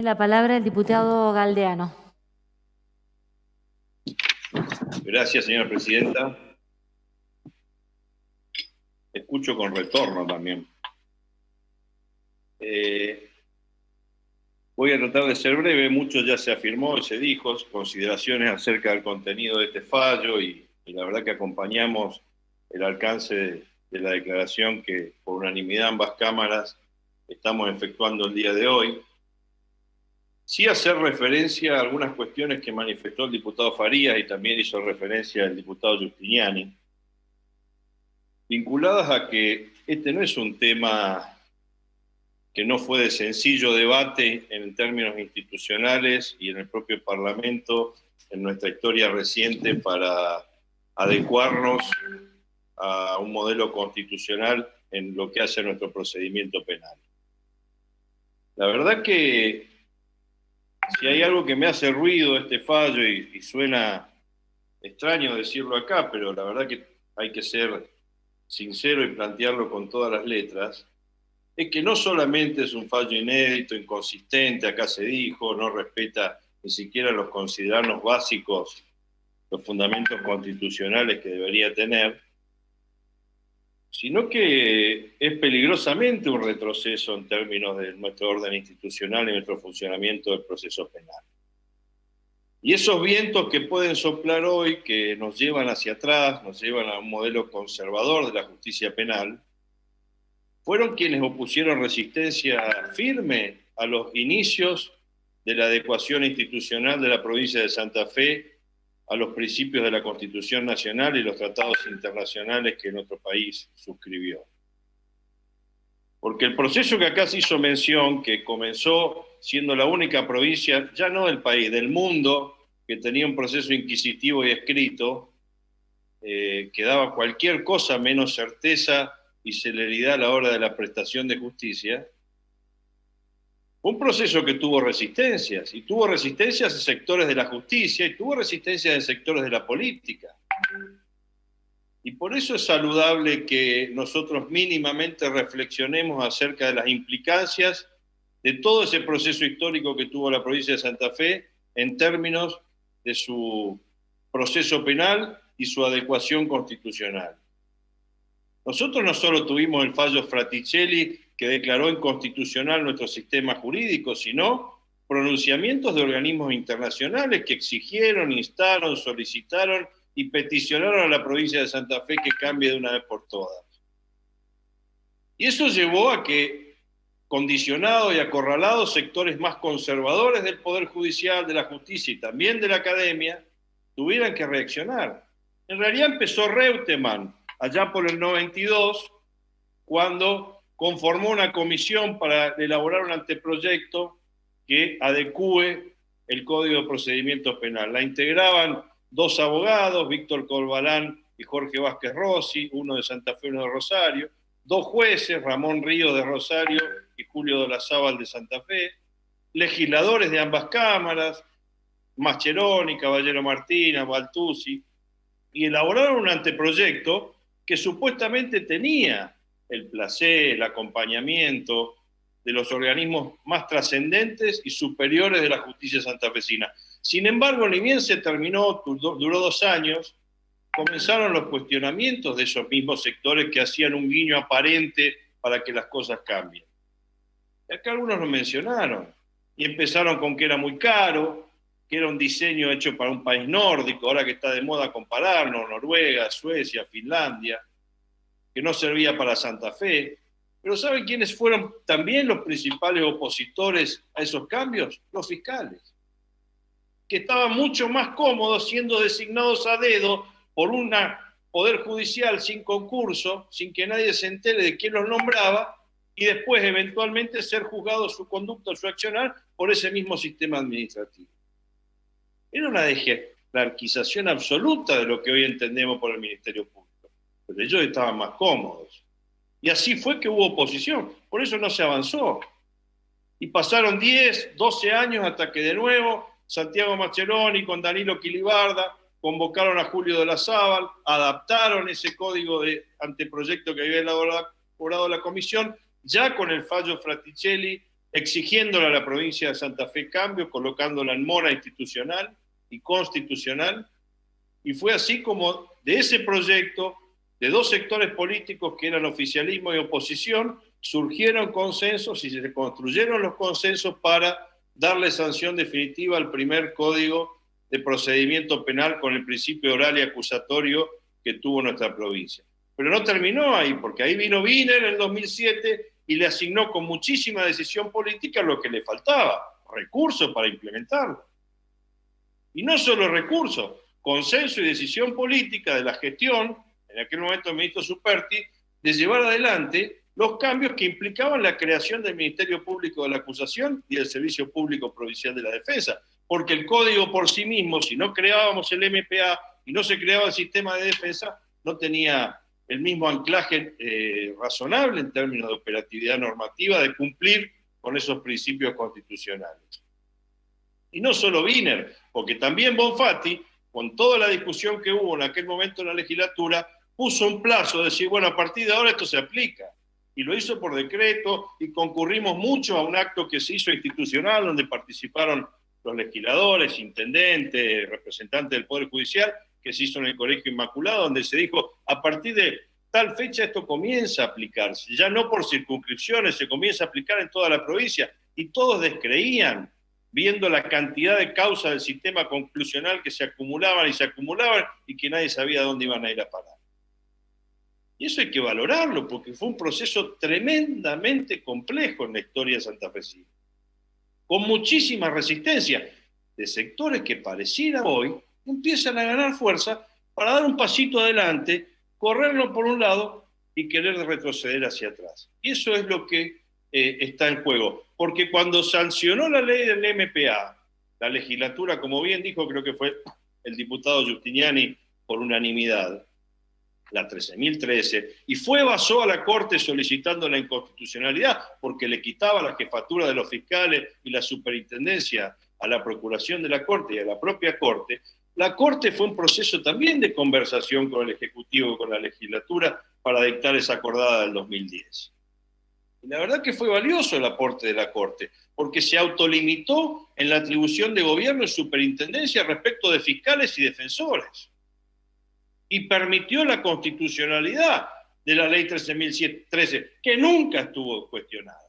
La palabra el diputado Galdeano. Gracias, señora presidenta. Escucho con retorno también. Voy a tratar de ser breve. Mucho ya se afirmó y se dijo, consideraciones acerca del contenido de este fallo y la verdad que acompañamos el alcance de la declaración que por unanimidad ambas cámaras estamos efectuando el día de hoy. Sí hacer referencia a algunas cuestiones que manifestó el diputado Farías y también hizo referencia el diputado Giustiniani, vinculadas a que este no es un tema que no fue de sencillo debate en términos institucionales y en el propio Parlamento en nuestra historia reciente para adecuarnos a un modelo constitucional en lo que hace nuestro procedimiento penal. La verdad que si hay algo que me hace ruido este fallo y suena extraño decirlo acá, pero la verdad que hay que ser sincero y plantearlo con todas las letras, es que no solamente es un fallo inédito, inconsistente, acá se dijo, no respeta ni siquiera los considerados básicos, los fundamentos constitucionales que debería tener, sino que es peligrosamente un retroceso en términos de nuestro orden institucional y nuestro funcionamiento del proceso penal. Y esos vientos que pueden soplar hoy, que nos llevan hacia atrás, nos llevan a un modelo conservador de la justicia penal, fueron quienes opusieron resistencia firme a los inicios de la adecuación institucional de la provincia de Santa Fe a los principios de la Constitución Nacional y los tratados internacionales que nuestro país suscribió. Porque el proceso que acá se hizo mención, que comenzó siendo la única provincia, ya no del país, del mundo, que tenía un proceso inquisitivo y escrito, que daba cualquier cosa menos certeza y celeridad a la hora de la prestación de justicia, un proceso que tuvo resistencias, y tuvo resistencias de sectores de la justicia, y tuvo resistencias de sectores de la política. Y por eso es saludable que nosotros mínimamente reflexionemos acerca de las implicancias de todo ese proceso histórico que tuvo la provincia de Santa Fe en términos de su proceso penal y su adecuación constitucional. Nosotros no solo tuvimos el fallo Fraticelli que declaró inconstitucional nuestro sistema jurídico, sino pronunciamientos de organismos internacionales que exigieron, instaron, solicitaron y peticionaron a la provincia de Santa Fe que cambie de una vez por todas. Y eso llevó a que condicionados y acorralados sectores más conservadores del Poder Judicial, de la justicia y también de la academia tuvieran que reaccionar. En realidad empezó Reutemann allá por el 92, cuando conformó una comisión para elaborar un anteproyecto que adecúe el Código de Procedimiento Penal. La integraban dos abogados, Víctor Corbalán y Jorge Vázquez Rossi, uno de Santa Fe y uno de Rosario, dos jueces, Ramón Ríos de Rosario y Julio Dolazábal de Santa Fe, legisladores de ambas cámaras, Mascheroni, Caballero Martínez, Baltusi, y elaboraron un anteproyecto que supuestamente tenía el placer, el acompañamiento de los organismos más trascendentes y superiores de la justicia santafesina. Sin embargo, ni bien se terminó, duró 2 años, comenzaron los cuestionamientos de esos mismos sectores que hacían un guiño aparente para que las cosas cambien. Y acá algunos lo mencionaron, y empezaron con que era muy caro, que era un diseño hecho para un país nórdico, ahora que está de moda compararnos, Noruega, Suecia, Finlandia, que no servía para Santa Fe. Pero ¿saben quiénes fueron también los principales opositores a esos cambios? Los fiscales, que estaban mucho más cómodos siendo designados a dedo por un poder judicial sin concurso, sin que nadie se entere de quién los nombraba, y después eventualmente ser juzgados su conducta, su accionar, por ese mismo sistema administrativo. Era una jerarquización absoluta de lo que hoy entendemos por el Ministerio Público, pero ellos estaban más cómodos. Y así fue que hubo oposición, por eso no se avanzó. Y pasaron 10, 12 años hasta que de nuevo Santiago Mascheroni con Danilo Quilibarda convocaron a Julio Dolazábal, adaptaron ese código de anteproyecto que había elaborado la comisión, ya con el fallo Fraticelli exigiéndole a la provincia de Santa Fe cambio, colocándola en mora institucional y constitucional, y fue así como de ese proyecto, de dos sectores políticos que eran oficialismo y oposición, surgieron consensos y se construyeron los consensos para darle sanción definitiva al primer código de procedimiento penal con el principio oral y acusatorio que tuvo nuestra provincia. Pero no terminó ahí, porque ahí vino Wiener en el 2007 y le asignó con muchísima decisión política lo que le faltaba, recursos para implementarlo. Y no solo recursos, consenso y decisión política de la gestión, en aquel momento el ministro Superti, de llevar adelante los cambios que implicaban la creación del Ministerio Público de la Acusación y del Servicio Público Provincial de la Defensa. Porque el código por sí mismo, si no creábamos el MPA y no se creaba el sistema de defensa, no tenía el mismo anclaje razonable en términos de operatividad normativa, de cumplir con esos principios constitucionales. Y no solo Wiener, porque también Bonfatti, con toda la discusión que hubo en aquel momento en la legislatura, puso un plazo de decir, bueno, a partir de ahora esto se aplica. Y lo hizo por decreto y concurrimos mucho a un acto que se hizo institucional donde participaron los legisladores, intendentes, representantes del Poder Judicial, que se hizo en el Colegio Inmaculado, donde se dijo, a partir de tal fecha esto comienza a aplicarse, ya no por circunscripciones, se comienza a aplicar en toda la provincia, y todos descreían, viendo la cantidad de causas del sistema conclusional que se acumulaban y que nadie sabía dónde iban a ir a parar. Y eso hay que valorarlo, porque fue un proceso tremendamente complejo en la historia santafesina, con muchísima resistencia de sectores que pareciera hoy empiezan a ganar fuerza para dar un pasito adelante, correrlo por un lado y querer retroceder hacia atrás. Y eso es lo que está en juego. Porque cuando sancionó la ley del MPA, la legislatura, como bien dijo, creo que fue el diputado Giustiniani por unanimidad, la 13.013, y basó a la Corte solicitando la inconstitucionalidad porque le quitaba la jefatura de los fiscales y la superintendencia a la Procuración de la Corte y a la propia Corte. La Corte fue un proceso también de conversación con el Ejecutivo y con la legislatura para dictar esa acordada del 2010. Y la verdad que fue valioso el aporte de la Corte, porque se autolimitó en la atribución de gobierno y superintendencia respecto de fiscales y defensores. Y permitió la constitucionalidad de la ley 13.013, que nunca estuvo cuestionada.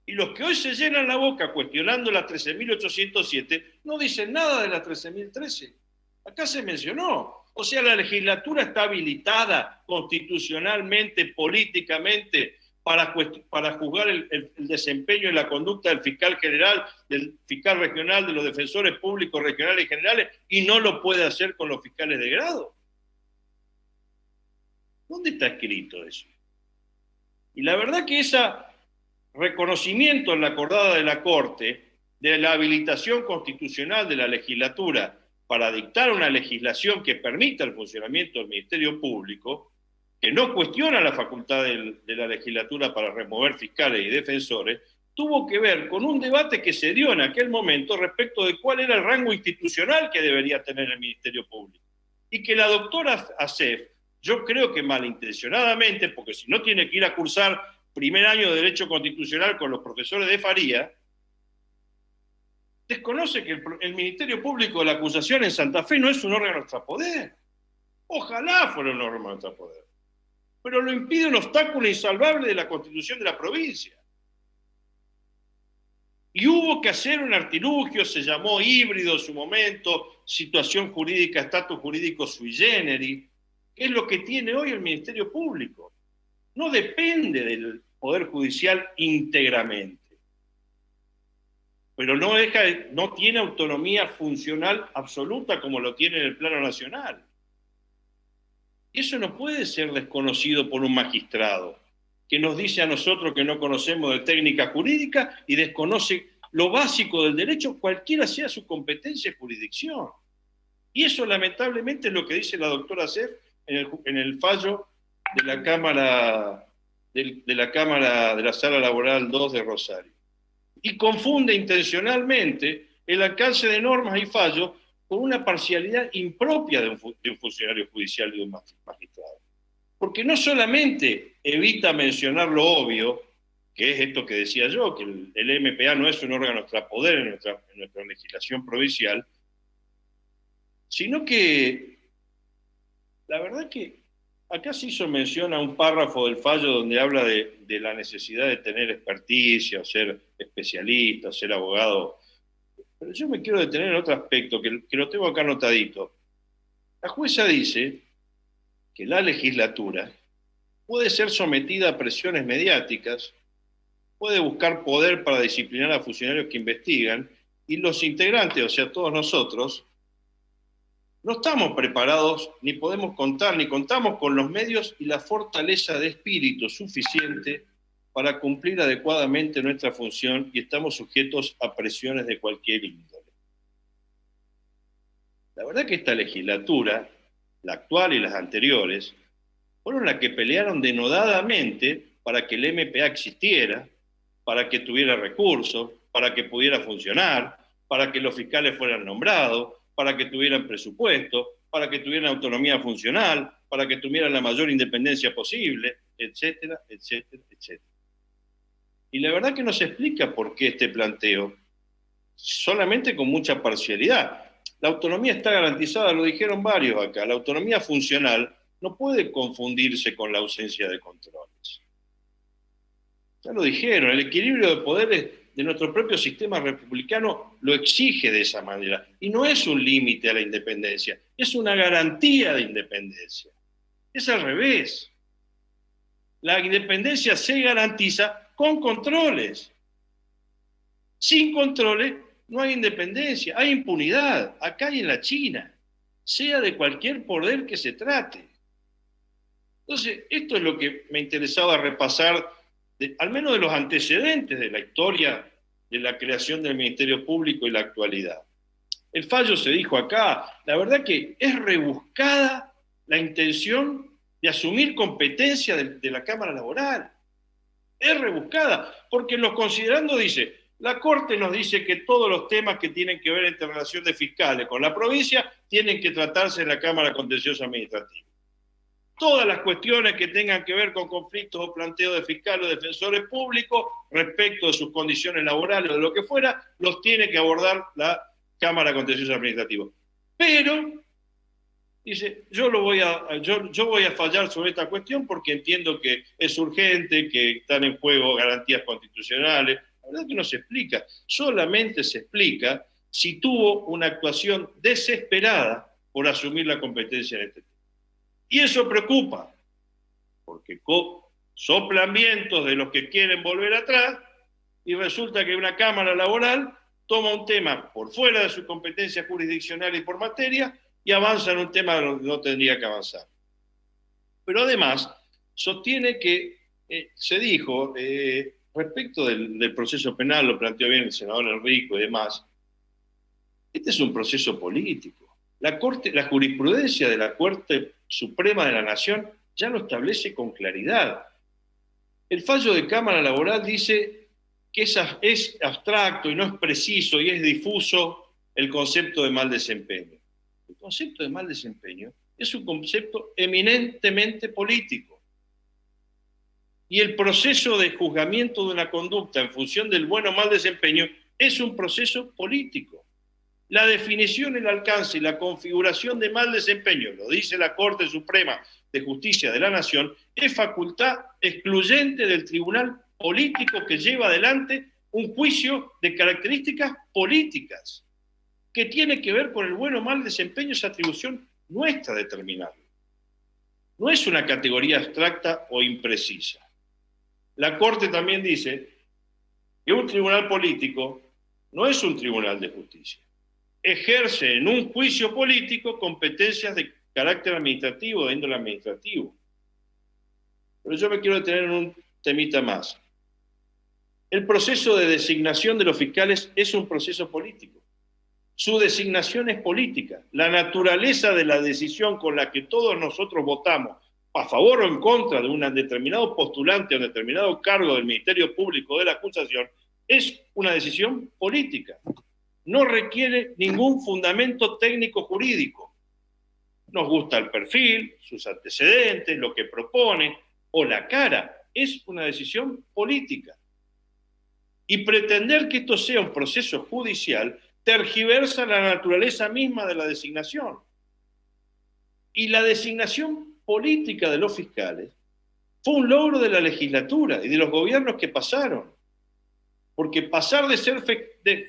Y los que hoy se llenan la boca cuestionando la 13.807 no dicen nada de la 13.013. Acá se mencionó. O sea, la legislatura está habilitada constitucionalmente, políticamente, para juzgar el desempeño y la conducta del fiscal general, del fiscal regional, de los defensores públicos regionales y generales, y no lo puede hacer con los fiscales de grado. ¿Dónde está escrito eso? Y la verdad que ese reconocimiento en la acordada de la Corte de la habilitación constitucional de la legislatura para dictar una legislación que permita el funcionamiento del Ministerio Público, que no cuestiona la facultad de la legislatura para remover fiscales y defensores, tuvo que ver con un debate que se dio en aquel momento respecto de cuál era el rango institucional que debería tener el Ministerio Público. Y que la doctora Acef, yo creo que malintencionadamente, porque si no tiene que ir a cursar primer año de Derecho Constitucional con los profesores de Faría, desconoce que el Ministerio Público de la Acusación en Santa Fe no es un órgano extrapoder. Ojalá fuera un órgano extrapoder. Pero lo impide un obstáculo insalvable de la Constitución de la provincia. Y hubo que hacer un artilugio, se llamó híbrido en su momento, situación jurídica, estatus jurídico sui generis, que es lo que tiene hoy el Ministerio Público. No depende del Poder Judicial íntegramente, pero no tiene autonomía funcional absoluta como lo tiene en el plano nacional. Eso no puede ser desconocido por un magistrado que nos dice a nosotros que no conocemos de técnica jurídica y desconoce lo básico del derecho, cualquiera sea su competencia y jurisdicción. Y eso lamentablemente es lo que dice la doctora Acef en el fallo de la Cámara de la Sala Laboral 2 de Rosario. Y confunde intencionalmente el alcance de normas y fallos con una parcialidad impropia de un funcionario judicial y de un magistrado. Porque no solamente evita mencionar lo obvio, que es esto que decía yo, que el MPA no es un órgano extrapoder en nuestra legislación provincial, sino que la verdad que acá se hizo mención a un párrafo del fallo donde habla de la necesidad de tener experticia, o ser especialista, o ser abogado. Pero yo me quiero detener en otro aspecto, que lo tengo acá anotadito. La jueza dice que la legislatura puede ser sometida a presiones mediáticas, puede buscar poder para disciplinar a funcionarios que investigan, y los integrantes, o sea, todos nosotros, no estamos preparados, ni podemos contar, ni contamos con los medios y la fortaleza de espíritu suficiente para cumplir adecuadamente nuestra función, y estamos sujetos a presiones de cualquier índole. La verdad que esta legislatura, la actual y las anteriores, fueron las que pelearon denodadamente para que el MPA existiera, para que tuviera recursos, para que pudiera funcionar, para que los fiscales fueran nombrados, para que tuvieran presupuesto, para que tuvieran autonomía funcional, para que tuvieran la mayor independencia posible, etcétera, etcétera, etcétera. Y la verdad que no se explica por qué este planteo, solamente con mucha parcialidad. La autonomía está garantizada, lo dijeron varios acá, la autonomía funcional no puede confundirse con la ausencia de controles. Ya lo dijeron, el equilibrio de poderes de nuestro propio sistema republicano lo exige de esa manera. Y no es un límite a la independencia, es una garantía de independencia. Es al revés. La independencia se garantiza con controles. Sin controles no hay independencia, hay impunidad, acá y en la China, sea de cualquier poder que se trate. Entonces, esto es lo que me interesaba repasar, al menos de los antecedentes de la historia de la creación del Ministerio Público y la actualidad. El fallo se dijo acá, la verdad que es rebuscada la intención de asumir competencia de la Cámara Laboral. Es rebuscada, porque en los considerandos dice, la Corte nos dice que todos los temas que tienen que ver entre relación de fiscales con la provincia tienen que tratarse en la Cámara Contencioso Administrativa. Todas las cuestiones que tengan que ver con conflictos o planteos de fiscales o defensores públicos respecto de sus condiciones laborales o de lo que fuera, los tiene que abordar la Cámara Contencioso Administrativo. Pero, dice, yo voy a fallar sobre esta cuestión porque entiendo que es urgente, que están en juego garantías constitucionales. La verdad que no se explica, solamente se explica si tuvo una actuación desesperada por asumir la competencia en este tema. Y eso preocupa, porque soplan vientos de los que quieren volver atrás y resulta que una Cámara Laboral toma un tema por fuera de su competencia jurisdiccional y por materia y avanza en un tema donde no tendría que avanzar. Pero además sostiene que se dijo, respecto del proceso penal, lo planteó bien el senador Enrico y demás, este es un proceso político. La jurisprudencia de la Corte Suprema de la Nación ya lo establece con claridad. El fallo de Cámara Laboral dice que es abstracto y no es preciso y es difuso el concepto de mal desempeño. El concepto de mal desempeño es un concepto eminentemente político. Y el proceso de juzgamiento de una conducta en función del buen o mal desempeño es un proceso político. La definición, el alcance y la configuración de mal desempeño, lo dice la Corte Suprema de Justicia de la Nación, es facultad excluyente del tribunal político que lleva adelante un juicio de características políticas, que tiene que ver con el buen o mal desempeño, es atribución nuestra determinarlo. No es una categoría abstracta o imprecisa. La Corte también dice que un tribunal político no es un tribunal de justicia. Ejerce en un juicio político competencias de carácter administrativo, de índole administrativo. Pero yo me quiero detener en un temita más. El proceso de designación de los fiscales es un proceso político. Su designación es política. La naturaleza de la decisión con la que todos nosotros votamos a favor o en contra de un determinado postulante o un determinado cargo del Ministerio Público de la acusación es una decisión política. No requiere ningún fundamento técnico jurídico. Nos gusta el perfil, sus antecedentes, lo que propone o la cara. Es una decisión política. Y pretender que esto sea un proceso judicial tergiversa la naturaleza misma de la designación. Y la designación política de los fiscales fue un logro de la legislatura y de los gobiernos que pasaron. Porque pasar de ser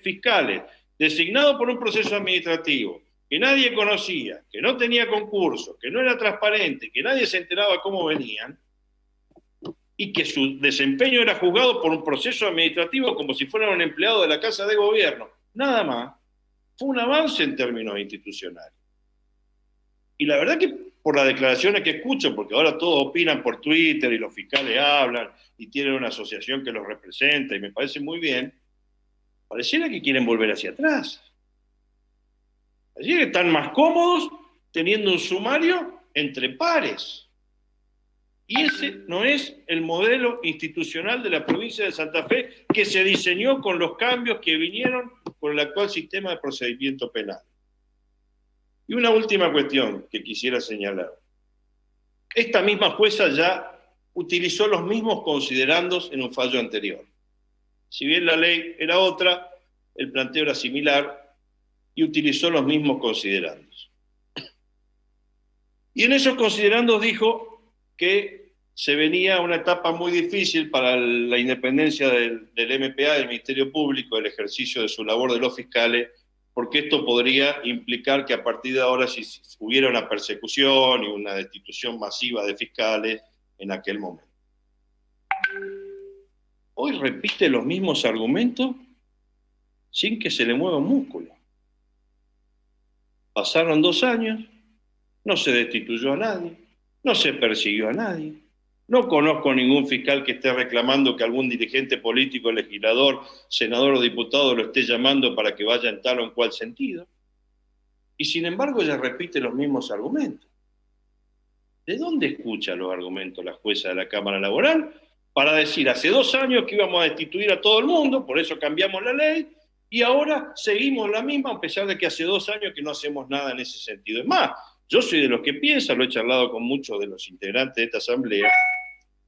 fiscales designados por un proceso administrativo que nadie conocía, que no tenía concurso, que no era transparente, que nadie se enteraba cómo venían, y que su desempeño era juzgado por un proceso administrativo como si fuera un empleado de la Casa de Gobierno, nada más, fue un avance en términos institucionales. Y la verdad que por las declaraciones que escucho, porque ahora todos opinan por Twitter y los fiscales hablan y tienen una asociación que los representa y me parece muy bien, pareciera que quieren volver hacia atrás. Así que están más cómodos teniendo un sumario entre pares. Y ese no es el modelo institucional de la provincia de Santa Fe que se diseñó con los cambios que vinieron con el actual sistema de procedimiento penal. Y una última cuestión que quisiera señalar. Esta misma jueza ya utilizó los mismos considerandos en un fallo anterior. Si bien la ley era otra, el planteo era similar y utilizó los mismos considerandos. Y en esos considerandos dijo que se venía una etapa muy difícil para la independencia del MPA, del Ministerio Público, el ejercicio de su labor de los fiscales, porque esto podría implicar que a partir de ahora si hubiera una persecución y una destitución masiva de fiscales en aquel momento. Hoy repite los mismos argumentos sin que se le mueva un músculo. Pasaron 2 años, no se destituyó a nadie, no se persiguió a nadie. No conozco ningún fiscal que esté reclamando que algún dirigente político, legislador, senador o diputado lo esté llamando para que vaya en tal o en cual sentido. Y sin embargo ella repite los mismos argumentos. ¿De dónde escucha los argumentos la jueza de la Cámara Laboral para decir hace 2 años que íbamos a destituir a todo el mundo, por eso cambiamos la ley, y ahora seguimos la misma a pesar de que hace 2 años que no hacemos nada en ese sentido? Es más, yo soy de los que piensan, lo he charlado con muchos de los integrantes de esta asamblea,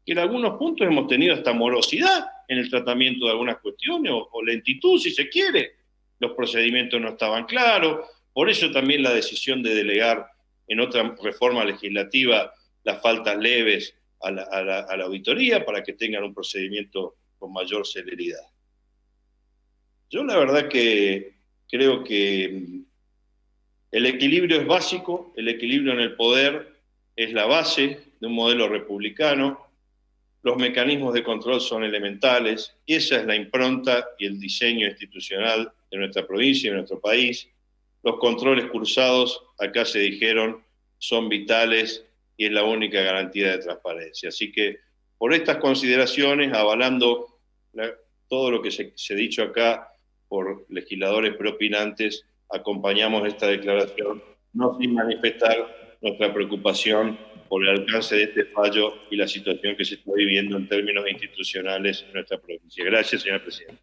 que en algunos puntos hemos tenido hasta morosidad en el tratamiento de algunas cuestiones, o lentitud si se quiere. Los procedimientos no estaban claros, por eso también la decisión de delegar en otra reforma legislativa las faltas leves a la auditoría para que tengan un procedimiento con mayor celeridad. Yo la verdad que creo que el equilibrio es básico, el equilibrio en el poder es la base de un modelo republicano. Los mecanismos de control son elementales, y esa es la impronta y el diseño institucional de nuestra provincia y de nuestro país. Los controles cruzados, acá se dijeron, son vitales y es la única garantía de transparencia. Así que por estas consideraciones, avalando todo lo que se ha dicho acá por legisladores preopinantes, acompañamos esta declaración, no sin manifestar nuestra preocupación por el alcance de este fallo y la situación que se está viviendo en términos institucionales en nuestra provincia. Gracias, señora presidenta.